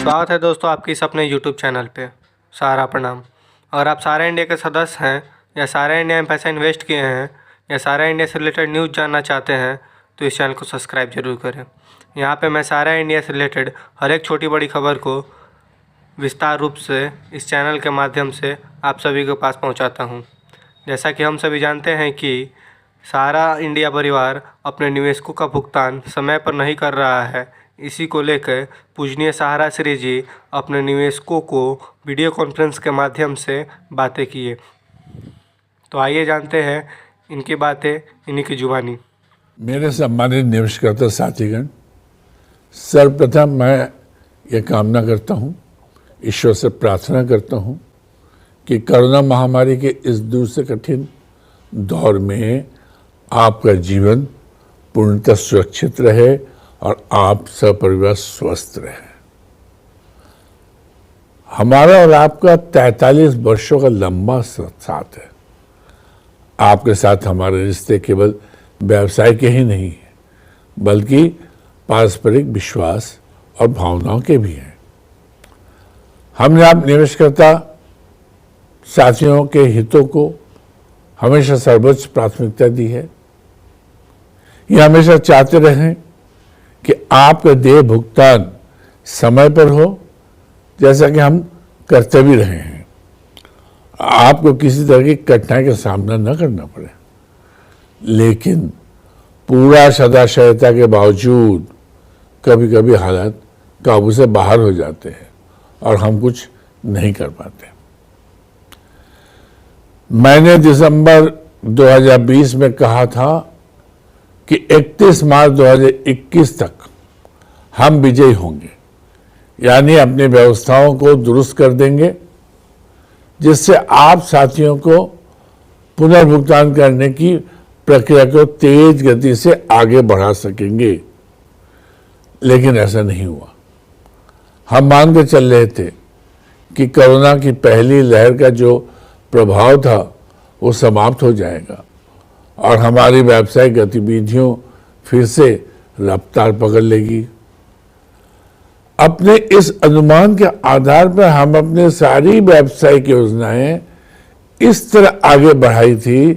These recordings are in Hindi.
स्वागत है दोस्तों आपकी इस अपने यूट्यूब चैनल पे। सारा प्रणाम। अगर आप सारा इंडिया के सदस्य हैं या सारा इंडिया में पैसा इन्वेस्ट किए हैं या सारा इंडिया से रिलेटेड न्यूज़ जानना चाहते हैं तो इस चैनल को सब्सक्राइब जरूर करें। यहाँ पे मैं सारा इंडिया से रिलेटेड हर एक छोटी बड़ी खबर को विस्तार रूप से इस चैनल के माध्यम से आप सभी के पास पहुँचाता हूँ। जैसा कि हम सभी जानते हैं कि सारा इंडिया परिवार अपने निवेशकों का भुगतान समय पर नहीं कर रहा है। इसी को लेकर पूजनीय सहारा श्री जी अपने निवेशकों को वीडियो कॉन्फ्रेंस के माध्यम से बातें किए। तो आइए जानते हैं इनकी बातें इन्हीं की जुबानी। मेरे सम्मानित निवेशकर्ता साथीगण, सर्वप्रथम मैं ये कामना करता हूँ, ईश्वर से प्रार्थना करता हूँ कि कोरोना महामारी के इस दूसरे कठिन दौर में आपका जीवन पूर्णतः सुरक्षित रहे और आप सपरिवार स्वस्थ रहे। हमारा और आपका 43 वर्षों का लंबा साथ है। आपके साथ हमारे रिश्ते केवल व्यवसाय के ही नहीं है, बल्कि पारस्परिक विश्वास और भावनाओं के भी हैं। हमने आप निवेशकर्ता साथियों के हितों को हमेशा सर्वोच्च प्राथमिकता दी है। ये हमेशा चाहते रहें कि आपका देय भुगतान समय पर हो, जैसा कि हम करते भी रहे हैं। आपको किसी तरह की कठिनाई का सामना न करना पड़े, लेकिन पूरा सदाशयता के बावजूद कभी कभी हालात काबू से बाहर हो जाते हैं और हम कुछ नहीं कर पाते। मैंने दिसंबर 2020 में कहा था कि 31 मार्च 2021 तक हम विजयी होंगे, यानी अपनी व्यवस्थाओं को दुरुस्त कर देंगे, जिससे आप साथियों को पुनर्भुगतान करने की प्रक्रिया को तेज गति से आगे बढ़ा सकेंगे। लेकिन ऐसा नहीं हुआ। हम मान के चल रहे थे कि कोरोना की पहली लहर का जो प्रभाव था वो समाप्त हो जाएगा और हमारी व्यावसायिक गतिविधियों फिर से रफ्तार पकड़ लेगी। अपने इस अनुमान के आधार पर हम अपनी सारी व्यावसायिक योजनाएं इस तरह आगे बढ़ाई थी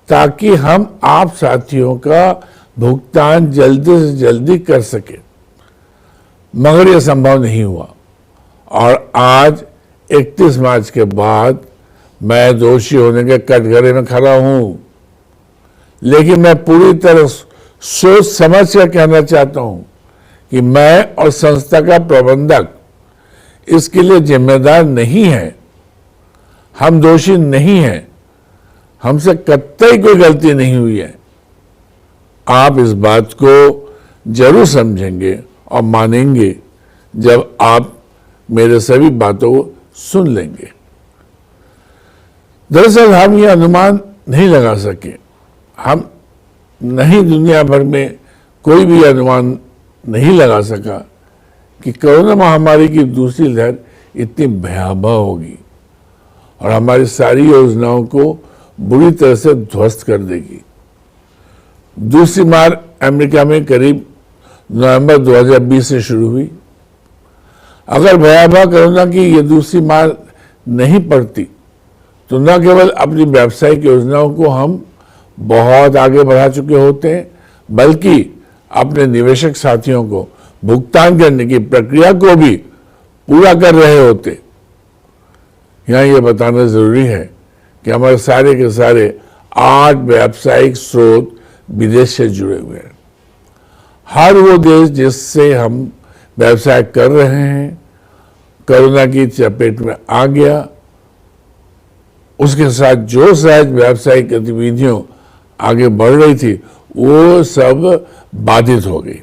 ताकि हम आप साथियों का भुगतान जल्दी से जल्दी कर सके, मगर यह संभव नहीं हुआ। और आज 31 मार्च के बाद मैं दोषी होने के कटघरे में खड़ा हूं, लेकिन मैं पूरी तरह सोच समझ कर कहना चाहता हूं कि मैं और संस्था का प्रबंधक इसके लिए जिम्मेदार नहीं है। हम दोषी नहीं हैं, हमसे कतई कोई गलती नहीं हुई है। आप इस बात को जरूर समझेंगे और मानेंगे जब आप मेरे सभी बातों को सुन लेंगे। दरअसल हम ये अनुमान नहीं लगा सके, हम नहीं, दुनिया भर में कोई भी अनुमान नहीं लगा सका कि कोरोना महामारी की दूसरी लहर इतनी भयावह होगी और हमारी सारी योजनाओं को बुरी तरह से ध्वस्त कर देगी। दूसरी मार अमेरिका में करीब नवंबर 2020 से शुरू हुई। अगर भयावह कोरोना की ये दूसरी मार नहीं पड़ती तो न केवल अपनी व्यावसायिक योजनाओं को हम बहुत आगे बढ़ा चुके होते हैं, बल्कि अपने निवेशक साथियों को भुगतान करने की प्रक्रिया को भी पूरा कर रहे होते। यहां यह बताना जरूरी है कि हमारे सारे के सारे 8 व्यावसायिक स्रोत विदेश से जुड़े हुए हैं। हर वो देश जिससे हम व्यवसाय कर रहे हैं कोरोना की चपेट में आ गया, उसके साथ जो सहज व्यावसायिक गतिविधियों आगे बढ़ रही थी वो सब बाधित हो गई।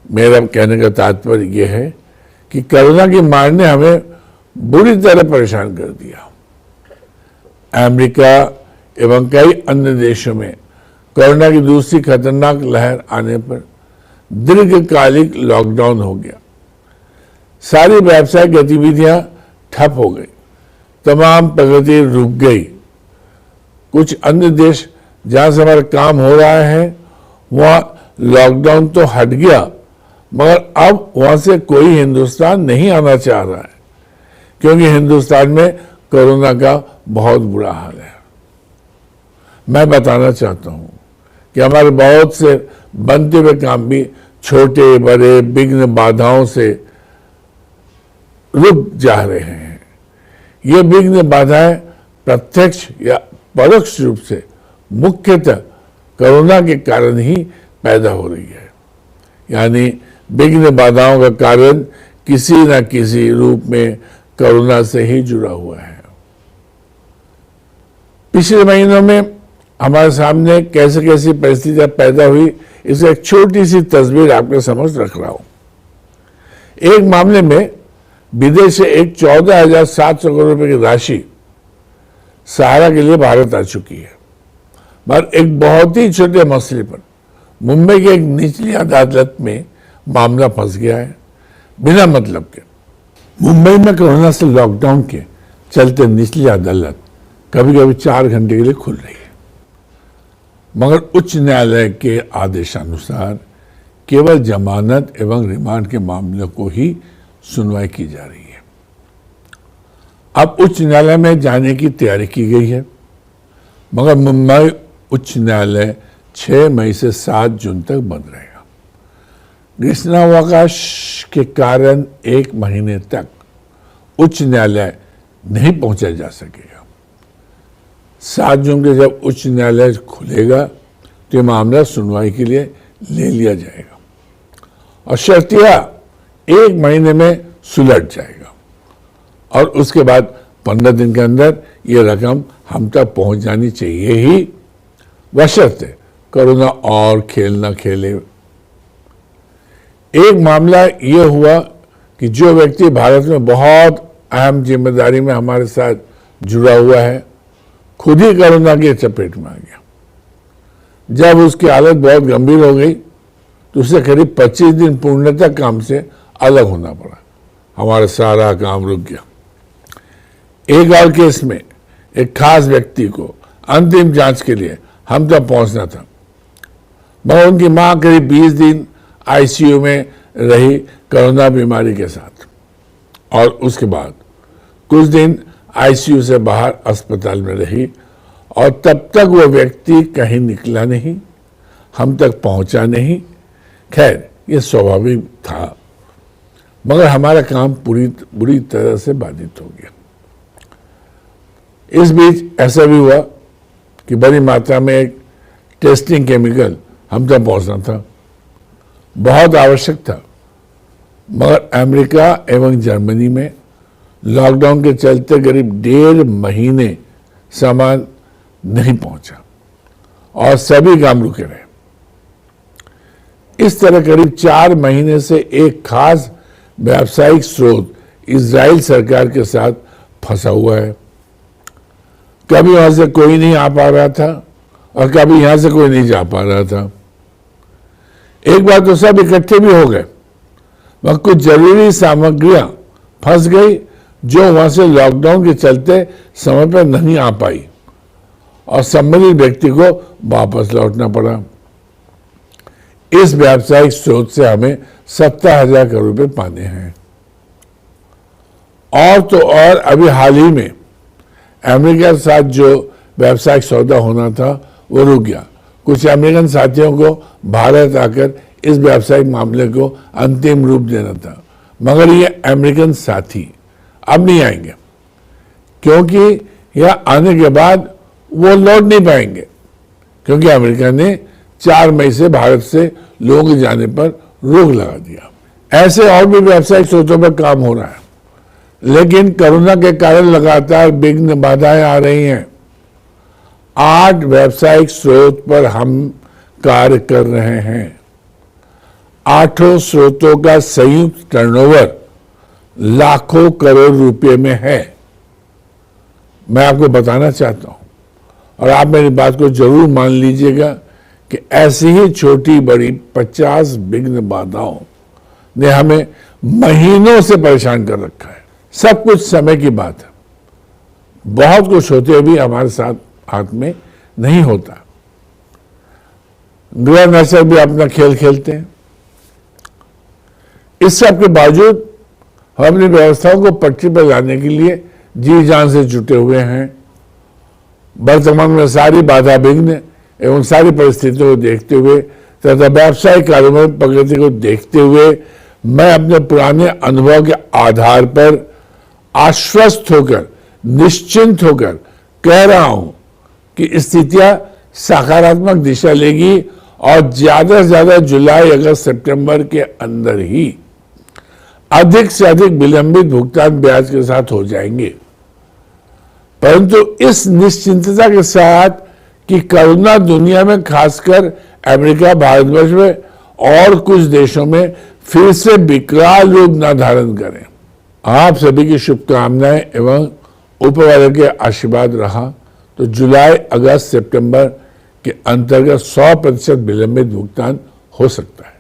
मेरा कहने का तात्पर्य यह है कि कोरोना की मार ने हमें बुरी तरह परेशान कर दिया। अमेरिका एवं कई अन्य देशों में कोरोना की दूसरी खतरनाक लहर आने पर दीर्घकालिक लॉकडाउन हो गया। सारी व्यावसायिक गतिविधियां ठप हो गई, तमाम प्रगति रुक गई। कुछ अन्य देश जहां से हमारा काम हो रहा है वहां लॉकडाउन तो हट गया, मगर अब वहां से कोई हिंदुस्तान नहीं आना चाह रहा है, क्योंकि हिंदुस्तान में कोरोना का बहुत बुरा हाल है। मैं बताना चाहता हूं कि हमारे बहुत से बनते हुए काम भी छोटे बड़े विघ्न बाधाओं से रुक जा रहे हैं। ये विघ्न बाधाएं प्रत्यक्ष या परोक्ष रूप से मुख्यतः कोरोना के कारण ही पैदा हो रही है। यानी विघ्न बाधाओं का कारण किसी न किसी रूप में कोरोना से ही जुड़ा हुआ है। पिछले महीनों में हमारे सामने कैसे कैसी परिस्थितियां पैदा हुई, इसकी एक छोटी सी तस्वीर आपके समझ रख रहा हूं। एक मामले में विदेश से एक 14,700 करोड़ रुपए की राशि सहारा के लिए भारत आ चुकी है, मगर एक बहुत ही छोटे मसले पर मुंबई के एक निचली अदालत में मामला फंस गया है बिना मतलब के। मुंबई में कोरोना से लॉकडाउन के चलते निचली अदालत कभी कभी 4 घंटे के लिए खुल रही है, मगर उच्च न्यायालय के आदेशानुसार केवल जमानत एवं रिमांड के मामलों को ही सुनवाई की जा रही है। अब उच्च न्यायालय में जाने की तैयारी की गई है, मगर मुंबई उच्च न्यायालय 6 मई से 7 जून तक बंद रहेगा। ग्रीष्मावकाश के कारण 1 महीने तक उच्च न्यायालय नहीं पहुंचा जा सकेगा। 7 जून के जब उच्च न्यायालय खुलेगा तो ये मामला सुनवाई के लिए ले लिया जाएगा और शर्तिया 1 महीने में सुलझ जाएगा और उसके बाद 15 दिन के अंदर ये रकम हम तक पहुंच जानी चाहिए ही, बशर्ते कोरोना और खेल न खेले। एक मामला ये हुआ कि जो व्यक्ति भारत में बहुत अहम जिम्मेदारी में हमारे साथ जुड़ा हुआ है, खुद ही कोरोना की चपेट में आ गया। जब उसकी हालत बहुत गंभीर हो गई तो उसे करीब 25 दिन पूर्णतः काम से अलग होना पड़ा। हमारा सारा काम रुक गया। एक और केस में एक खास व्यक्ति को अंतिम जांच के लिए हम तक पहुंचना था, मगर उनकी मां करीब 20 दिन आईसीयू में रही कोरोना बीमारी के साथ और उसके बाद कुछ दिन आईसीयू से बाहर अस्पताल में रही और तब तक वो व्यक्ति कहीं निकला नहीं, हम तक पहुंचा नहीं। खैर, ये स्वाभाविक था, मगर हमारा काम बुरी तरह से बाधित हो गया। इस बीच ऐसा भी हुआ कि बड़ी मात्रा में एक टेस्टिंग केमिकल हम तक पहुंचना था, बहुत आवश्यक था, मगर अमेरिका एवं जर्मनी में लॉकडाउन के चलते करीब 1.5 महीने सामान नहीं पहुंचा और सभी काम रुके रहे। इस तरह करीब 4 महीने से एक खास व्यावसायिक स्रोत इजराइल सरकार के साथ फंसा हुआ है। कभी वहां से कोई नहीं आ पा रहा था और कभी यहां से कोई नहीं जा पा रहा था। एक बार तो सब इकट्ठे भी हो गए, मगर कुछ जरूरी सामग्रियां फंस गई जो वहां से लॉकडाउन के चलते समय पर नहीं आ पाई और संबंधित व्यक्ति को वापस लौटना पड़ा। इस व्यावसायिक स्रोत से हमें 70,000 करोड़ रुपए पाने हैं। और तो और अभी हाल ही में अमेरिका के साथ जो व्यावसायिक सौदा होना था वो रुक गया। कुछ अमेरिकन साथियों को भारत आकर इस व्यावसायिक मामले को अंतिम रूप देना था, मगर ये अमेरिकन साथी अब नहीं आएंगे, क्योंकि यह आने के बाद वो लौट नहीं पाएंगे, क्योंकि अमेरिका ने 4 मई से भारत से लोगों के जाने पर रोक लगा दिया। ऐसे और भी व्यावसायिक स्रोतों पर काम हो रहा है, लेकिन कोरोना के कारण लगातार विघ्न बाधाएं आ रही हैं। 8 व्यावसायिक स्रोत पर हम कार्य कर रहे हैं। 8 स्रोतों का संयुक्त टर्नओवर लाखों करोड़ रुपए में है। मैं आपको बताना चाहता हूं और आप मेरी बात को जरूर मान लीजिएगा कि ऐसी ही छोटी बड़ी 50 विघ्न बाधाओं ने हमें महीनों से परेशान कर रखा है। सब कुछ समय की बात है। बहुत कुछ होते हुए भी हमारे साथ हाथ में नहीं होता। ग्रह नक्षत्र भी अपना खेल खेलते हैं। इस सब के बावजूद हम अपनी व्यवस्थाओं को पटरी पर लाने के लिए जी जान से जुटे हुए हैं। वर्तमान में सारी बाधा विघ्न एवं सारी परिस्थितियों को देखते हुए तथा व्यावसायिक कारोबार प्रगति को देखते हुए मैं अपने पुराने अनुभव के आधार पर आश्वस्त होकर, निश्चिंत होकर कह रहा हूं कि स्थितियां सकारात्मक दिशा लेगी और ज्यादा से ज्यादा जुलाई, अगस्त, सितंबर के अंदर ही अधिक से अधिक विलंबित भुगतान ब्याज के साथ हो जाएंगे। परंतु इस निश्चिंतता के साथ कि कोरोना दुनिया में, खासकर अमेरिका, भारतवर्ष में और कुछ देशों में फिर से विकराल रूप न धारण करें। आप सभी की शुभकामनाएं एवं ऊपर वाले के आशीर्वाद रहा तो जुलाई, अगस्त, सितंबर के अंतर्गत 100% विलंबित भुगतान हो सकता है।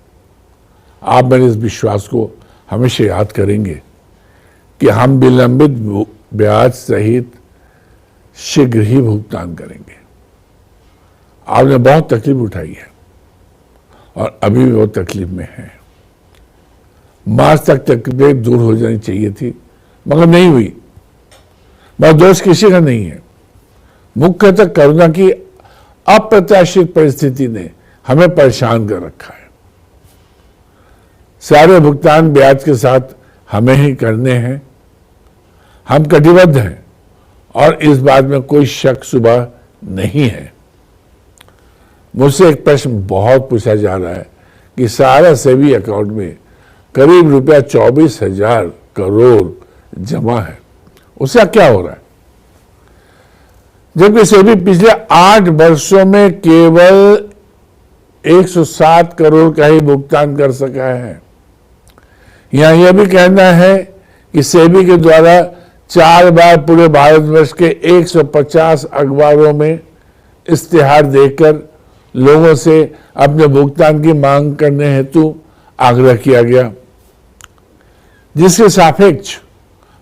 आप मेरे इस विश्वास को हमेशा याद करेंगे कि हम विलंबित ब्याज सहित शीघ्र ही भुगतान करेंगे। आपने बहुत तकलीफ उठाई है और अभी भी बहुत तकलीफ में है। मार्च तक तकलीफ दूर हो जानी चाहिए थी मगर नहीं हुई। मैं दोष किसी का नहीं है, मुख्यतः कोरोना की अप्रत्याशित परिस्थिति ने हमें परेशान कर रखा है। सारे भुगतान ब्याज के साथ हमें ही करने हैं। हम कटिबद्ध हैं और इस बात में कोई शक शुबा नहीं है। मुझसे एक प्रश्न बहुत पूछा जा रहा है कि सारा सेबी अकाउंट में करीब रुपया 24,000 करोड़ जमा है, उसका क्या हो रहा है? जबकि सेबी पिछले 8 वर्षों में केवल 107 करोड़ का ही भुगतान कर सका है। यहां यह भी कहना है कि सेबी के द्वारा 4 बार पूरे भारतवर्ष के 150 अखबारों में इश्तिहार देकर लोगों से अपने भुगतान की मांग करने हेतु आग्रह किया गया, जिसके सापेक्ष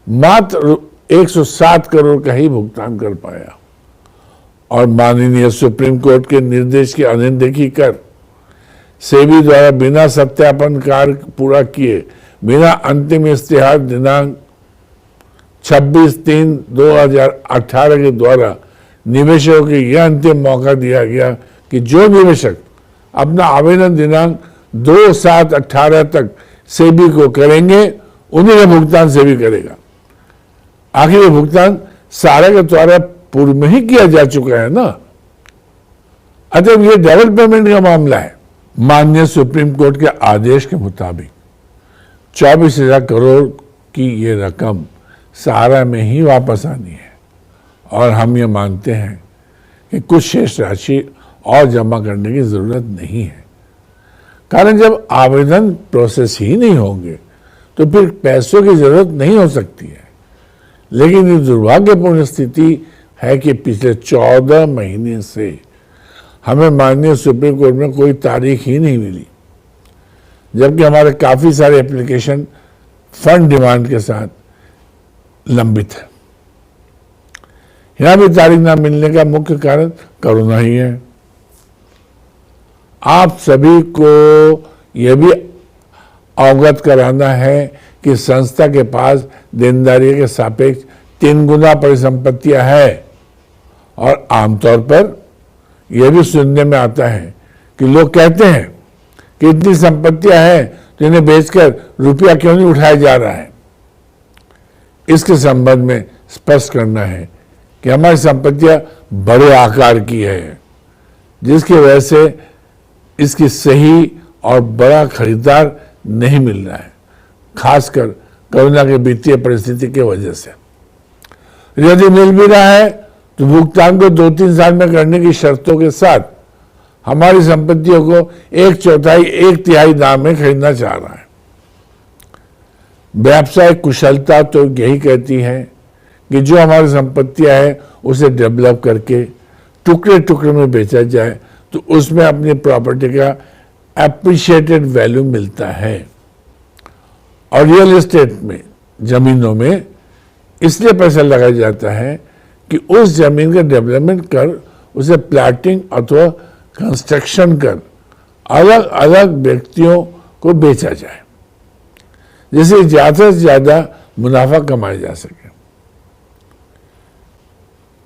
मात्र 107 करोड़ का ही भुगतान कर पाया। और माननीय सुप्रीम कोर्ट के निर्देश की अनदेखी कर सेबी द्वारा बिना सत्यापन कार्य पूरा किए, बिना अंतिम इश्तिहार दिनांक 26/3/2018 के द्वारा निवेशकों को यह अंतिम मौका दिया गया कि जो निवेशक अपना आवेदन दिनांक 2/7/18 तक सेबी को करेंगे उन्हीं का भुगतान सेबी करेगा। आखिर ये भुगतान सारे के द्वारा पूर्व में ही किया जा चुका है ना, अतः ये डबल पेमेंट का मामला है। माननीय सुप्रीम कोर्ट के आदेश के मुताबिक 24,000 करोड़ की ये रकम सहारा में ही वापस आनी है और हम ये मानते हैं कि कुछ शेष राशि और जमा करने की जरूरत नहीं है। कारण जब आवेदन प्रोसेस ही नहीं होंगे तो फिर पैसों की जरूरत नहीं हो सकती है। लेकिन ये दुर्भाग्यपूर्ण स्थिति है कि पिछले 14 महीने से हमें माननीय सुप्रीम कोर्ट में कोई तारीख ही नहीं मिली, जबकि हमारे काफी सारे एप्लीकेशन फंड डिमांड के साथ लंबित है। यहां भी तारीख ना मिलने का मुख्य कारण कोरोना ही है। आप सभी को यह भी अवगत कराना है कि संस्था के पास देनदारी के सापेक्ष 3 गुना परिसंपत्तियां है और आमतौर पर यह भी सुनने में आता है कि लोग कहते हैं कि इतनी संपत्तियां हैं तो इन्हें बेचकर रुपया क्यों नहीं उठाया जा रहा है। इसके संबंध में स्पष्ट करना है कि हमारी संपत्तियां बड़े आकार की है, जिसकी वजह से इसकी सही और बड़ा खरीदार नहीं मिल रहा है, खासकर कोरोना के वित्तीय परिस्थिति की वजह से। यदि मिल भी रहा है तो भुगतान को 2-3 साल में करने की शर्तों के साथ हमारी संपत्तियों को 1/4 1/3 दाम में खरीदना चाह रहा है। व्यावसायिक कुशलता तो यही कहती है कि जो हमारी संपत्तियां हैं उसे डेवलप करके टुकड़े टुकड़े में बेचा जाए तो उसमें अपनी प्रॉपर्टी का एप्रिशिएटेड वैल्यू मिलता है। और रियल एस्टेट में, जमीनों में इसलिए पैसा लगाया जाता है कि उस जमीन का डेवलपमेंट कर उसे प्लाटिंग अथवा कंस्ट्रक्शन कर अलग अलग व्यक्तियों को बेचा जाए। जिससे ज्यादा से ज्यादा मुनाफा कमाया जा सके।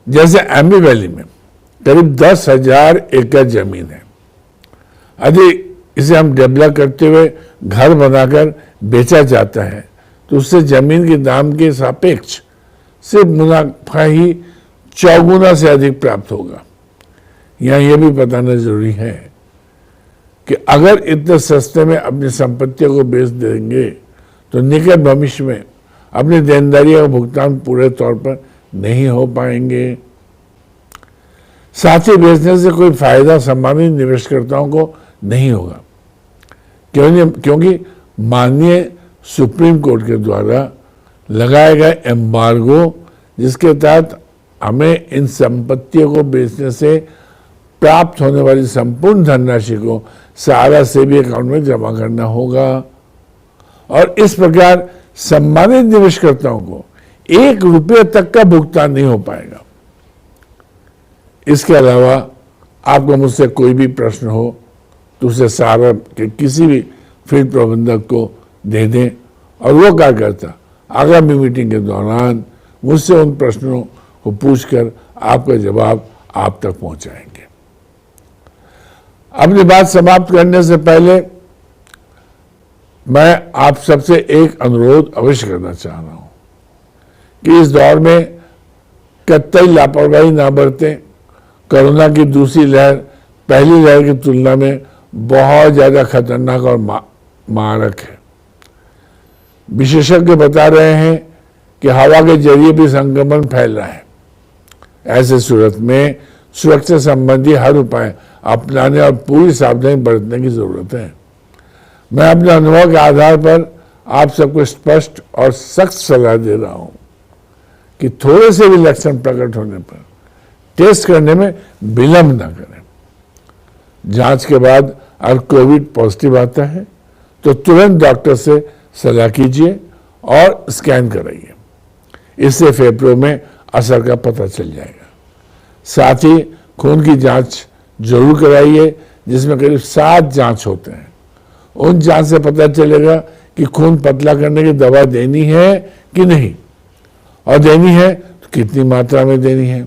जैसे एम्बी वैली में करीब 10,000 एकड़ जमीन है। यदि इसे हम डेवलप करते हुए घर बनाकर बेचा जाता है तो उससे जमीन के दाम के सापेक्ष सिर्फ मुनाफा ही 4 गुना से अधिक प्राप्त होगा। यहाँ यह भी बताना जरूरी है कि अगर इतने सस्ते में अपनी संपत्तियों को बेच देंगे तो निकट भविष्य में अपनी देनदारियों का भुगतान पूरे तौर पर नहीं हो पाएंगे। साथ ही बेचने से कोई फायदा संभावित निवेशकर्ताओं को नहीं होगा, क्योंकि माननीय सुप्रीम कोर्ट के द्वारा लगाए गए एम्बार्गो, जिसके तहत हमें इन संपत्तियों को बेचने से प्राप्त होने वाली संपूर्ण धनराशि को सहारा सेवी अकाउंट में जमा करना होगा और इस प्रकार सम्मानित निवेशकर्ताओं को 1 रुपये तक का भुगतान नहीं हो पाएगा। इसके अलावा आपको मुझसे कोई भी प्रश्न हो तो उसे सहारा के किसी भी फील्ड प्रबंधक को दे दें और वो कार्यकर्ता आगामी मीटिंग के दौरान मुझसे उन प्रश्नों को पूछकर आपका जवाब आप तक पहुंचाएंगे। अपनी बात समाप्त करने से पहले मैं आप सबसे एक अनुरोध अवश्य करना चाह रहा हूं कि इस दौर में कतई लापरवाही ना बरतें। कोरोना की दूसरी लहर पहली लहर की तुलना में बहुत ज्यादा खतरनाक और मारक है। विशेषज्ञ बता रहे हैं कि हवा के जरिए भी संक्रमण फैल रहा है। ऐसे सूरत में सुरक्षा संबंधी हर उपाय अपनाने और पूरी सावधानी बरतने की जरूरत है। मैं अपने अनुभव के आधार पर आप सबको स्पष्ट और सख्त सलाह दे रहा हूं कि थोड़े से भी लक्षण प्रकट होने पर टेस्ट करने में विलंब न करें। जांच के बाद अगर कोविड पॉजिटिव आता है तो तुरंत डॉक्टर से सलाह कीजिए और स्कैन कराइए। इससे फेफड़ों में असर का पता चल जाएगा। साथ ही खून की जांच जरूर कराइए, जिसमें करीब 7 जांच होते हैं। उन जांच से पता चलेगा कि खून पतला करने की दवा देनी है कि नहीं, और देनी है तो कितनी मात्रा में देनी है।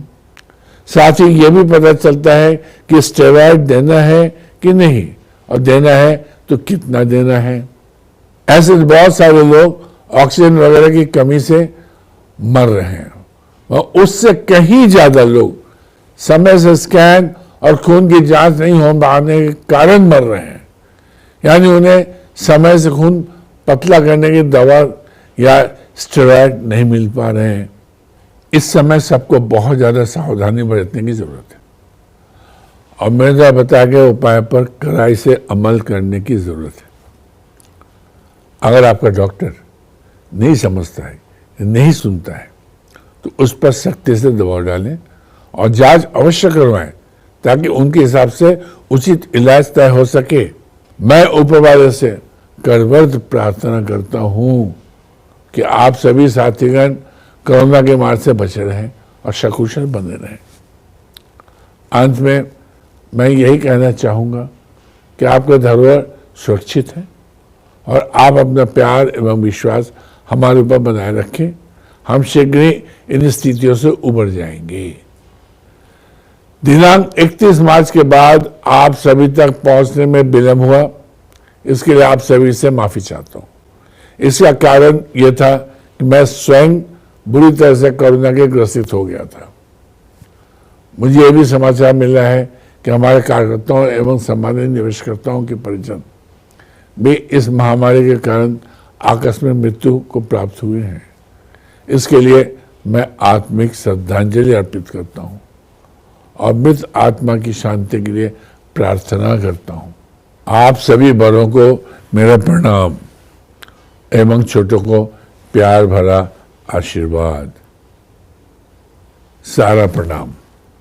साथ ही यह भी पता चलता है कि स्टेरॉइड देना है कि नहीं, और देना है तो कितना देना है। ऐसे बहुत सारे लोग ऑक्सीजन वगैरह की कमी से मर रहे हैं और उससे कहीं ज्यादा लोग समय से स्कैन और खून की जांच नहीं हो पाने के कारण मर रहे हैं। यानी उन्हें समय से खून पतला करने की दवा या स्टेरॉइड नहीं मिल पा रहे हैं। इस समय सबको बहुत ज्यादा सावधानी बरतने की जरूरत है और मेरे द्वारा बताए गए उपाय पर कड़ाई से अमल करने की जरूरत है। अगर आपका डॉक्टर नहीं समझता है, नहीं सुनता है, तो उस पर सख्ती से दबाव डालें और जांच अवश्य करवाएं ताकि उनके हिसाब से उचित इलाज तय हो सके। मैं ऊपर वाले से करवत प्रार्थना करता हूं कि आप सभी साथीगण कोरोना के मार से बचे रहें और सकुशल बने रहें। अंत में मैं यही कहना चाहूंगा कि आपका धरोहर सुरक्षित है और आप अपना प्यार एवं विश्वास हमारे ऊपर बनाए रखें। हम शीघ्र ही इन स्थितियों से उबर जाएंगे। दिनांक 31 मार्च के बाद आप सभी तक पहुंचने में विलंब हुआ, इसके लिए आप सभी से माफी चाहता हूं। इसका कारण यह था कि मैं स्वयं बुरी तरह से कोरोना के ग्रसित हो गया था। मुझे यह भी समाचार मिला है कि हमारे कार्यकर्ताओं एवं सम्मानित निवेशकर्ताओं के परिजन भी इस महामारी के कारण आकस्मिक मृत्यु को प्राप्त हुए हैं। इसके लिए मैं आत्मिक श्रद्धांजलि अर्पित करता हूं और मृत आत्मा की शांति के लिए प्रार्थना करता हूं। आप सभी बड़ों को मेरा प्रणाम एवं छोटों को प्यार भरा आशीर्वाद। सारा प्रणाम।